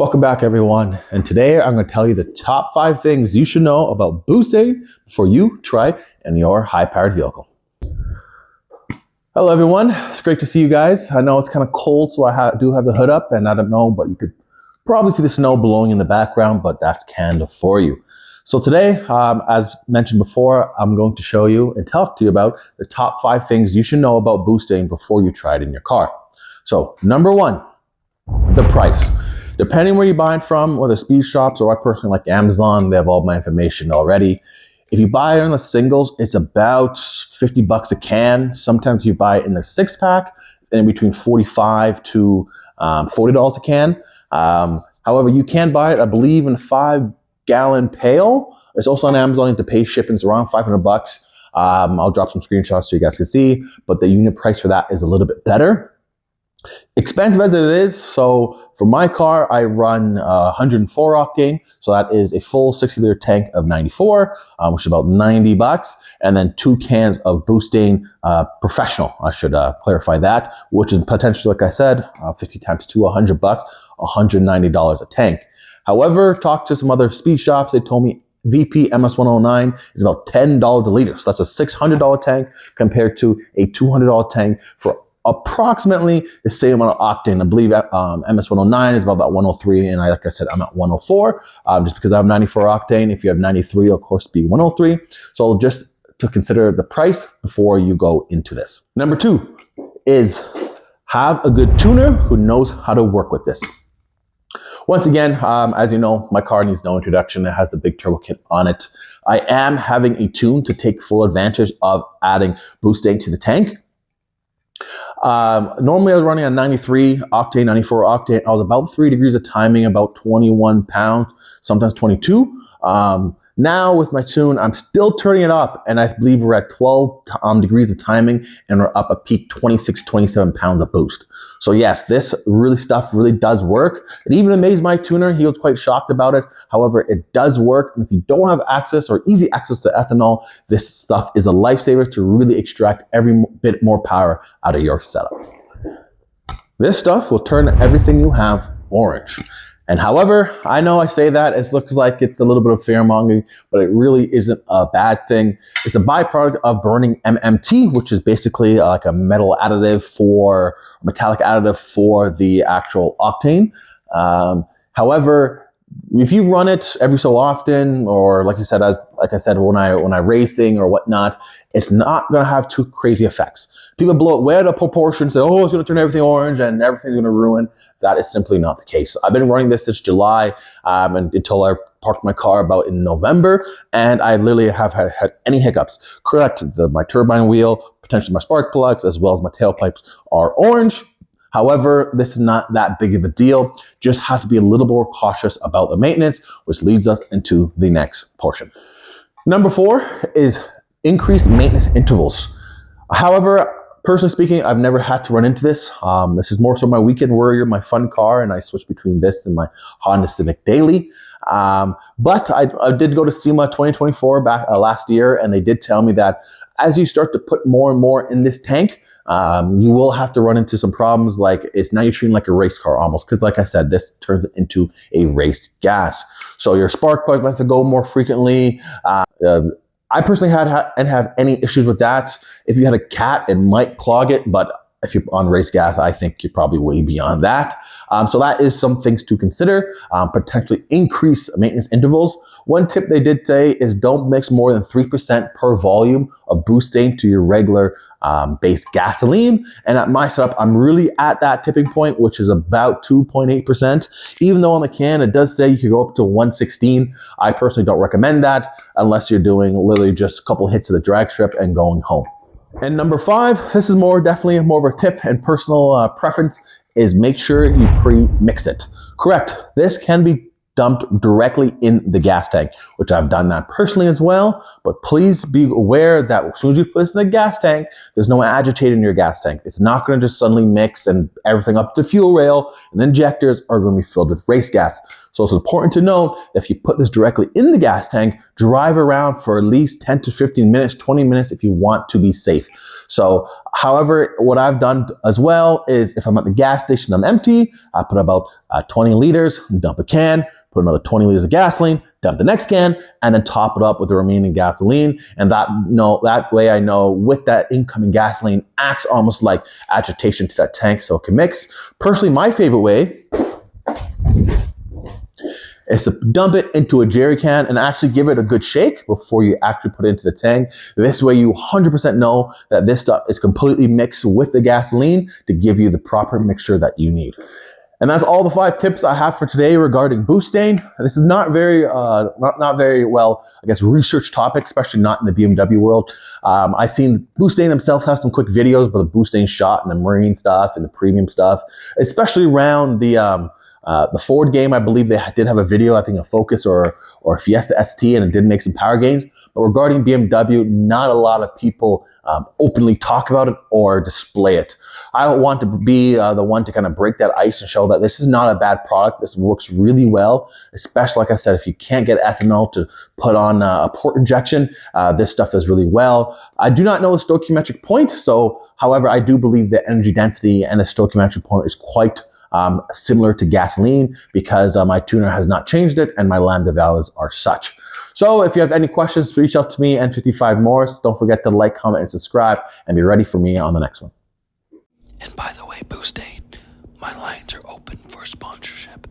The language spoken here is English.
Welcome back, everyone. And today I'm going to tell you the top 5 things you should know about Boostane before you try in your high-powered vehicle. Hello, everyone. It's great to see you guys. I know it's kind of cold, so I do have the hood up, and I don't know, but you could probably see the snow blowing in the background, but that's canned for you. So today, as mentioned before, I'm going to show you and talk to you about the top 5 things you should know about Boostane before you try it in your car. So number 1, the price. Depending where you buy it from, whether speed shops or I personally like Amazon, they have all my information already. If you buy it in the singles, it's about 50 bucks a can. Sometimes you buy it in a 6-pack, in between $45 to $40 a can. However, you can buy it, I believe, in a 5-gallon pail. It's also on Amazon. You have to pay shipping. It's around 500 bucks. I'll drop some screenshots so you guys can see, but the unit price for that is a little bit better. Expensive as it is, so for my car, I run 104 octane, so that is a full 60-liter tank of 94, which is about 90 bucks, and then 2 cans of Boostane Professional. I should clarify that, which is potentially, like I said, 50 times 2, 100 bucks, $190 a tank. However, talked to some other speed shops, they told me VP MS109 is about $10 a liter, so that's a $600 tank compared to a $200 tank for approximately the same amount of octane. I believe MS109 is about that 103, and like I said, I'm at 104, just because I have 94 octane. If you have 93, it'll of course be 103. So just to consider the price before you go into this. Number 2 is have a good tuner who knows how to work with this. Once again, as you know, my car needs no introduction. It has the big turbo kit on it. I am having a tune to take full advantage of adding Boostane to the tank. Normally I was running on 93 octane, 94 octane. I was about 3 degrees of timing, about 21 pounds, sometimes 22. Now with my tune, I'm still turning it up, and I believe we're at 12 degrees of timing, and we're up a peak 26, 27 pounds of boost. So yes, this stuff really does work. It even amazed my tuner. He was quite shocked about it. However, it does work. And if you don't have access or easy access to ethanol, this stuff is a lifesaver to really extract every bit more power out of your setup. This stuff will turn everything you have orange. And however, I know I say that, it looks like it's a little bit of fear-mongering, but it really isn't a bad thing. It's a byproduct of burning MMT, which is basically like a metallic additive for the actual octane. However, if you run it every so often, or like I said, when I racing or whatnot, it's not going to have too crazy effects. People blow it way out of proportion, say, oh, it's going to turn everything orange and everything's going to ruin. That is simply not the case. I've been running this since July and until I parked my car about in November, and I literally have had any hiccups. Correct, my turbine wheel, potentially my spark plugs, as well as my tailpipes are orange. However, this is not that big of a deal. Just have to be a little more cautious about the maintenance, which leads us into the next portion. Number 4 is increased maintenance intervals. However, personally speaking, I've never had to run into this. This is more so my weekend warrior, my fun car, and I switch between this and my Honda Civic daily. But I did go to SEMA 2024 back last year, and they did tell me that as you start to put more and more in this tank, you will have to run into some problems, like now you're treating like a race car almost, because like I said, this turns it into a race gas. So your spark plugs might have to go more frequently. I personally didn't have any issues with that. If you had a cat, it might clog it, but if you're on race gas, I think you're probably way beyond that. So that is some things to consider, potentially increase maintenance intervals. One tip they did say is don't mix more than 3% per volume of Boostane to your regular base gasoline. And at my setup, I'm really at that tipping point, which is about 2.8%. Even though on the can, it does say you could go up to 116. I personally don't recommend that unless you're doing literally just a couple hits of the drag strip and going home. And number 5, this is definitely more of a tip and personal preference, is make sure you pre-mix it. Correct, this can be dumped directly in the gas tank, which I've done that personally as well, but please be aware that as soon as you put this in the gas tank, there's no agitator in your gas tank. It's not going to just suddenly mix and everything up the fuel rail, and the injectors are going to be filled with race gas. So it's important to note that if you put this directly in the gas tank, drive around for at least 10 to 15 minutes, 20 minutes if you want to be safe. So, however, what I've done as well is if I'm at the gas station, I'm empty, I put about 20 liters, dump a can, put another 20 liters of gasoline, dump the next can, and then top it up with the remaining gasoline. And that way I know with that incoming gasoline acts almost like agitation to that tank so it can mix. Personally, my favorite way is to dump it into a jerry can and actually give it a good shake before you actually put it into the tank. This way you 100% know that this stuff is completely mixed with the gasoline to give you the proper mixture that you need. And that's all the 5 tips I have for today regarding Boostane. This is not very well, I guess, researched topic, especially not in the BMW world. I've seen Boostane themselves have some quick videos about the Boostane shot and the marine stuff and the premium stuff, especially around the Ford game. I believe they did have a video, I think a Focus or Fiesta ST, and it did make some power gains. But regarding BMW, not a lot of people openly talk about it or display it. I want to be the one to kind of break that ice and show that this is not a bad product. This works really well, especially, like I said, if you can't get ethanol to put on a port injection, this stuff does really well. I do not know the stoichiometric point, so however, I do believe the energy density and the stoichiometric point is quite similar to gasoline because my tuner has not changed it and my lambda values are such. So if you have any questions, reach out to me, N55 Morris. Don't forget to like, comment, and subscribe, and be ready for me on the next one. And by the way, Boostane, my lines are open for sponsorship.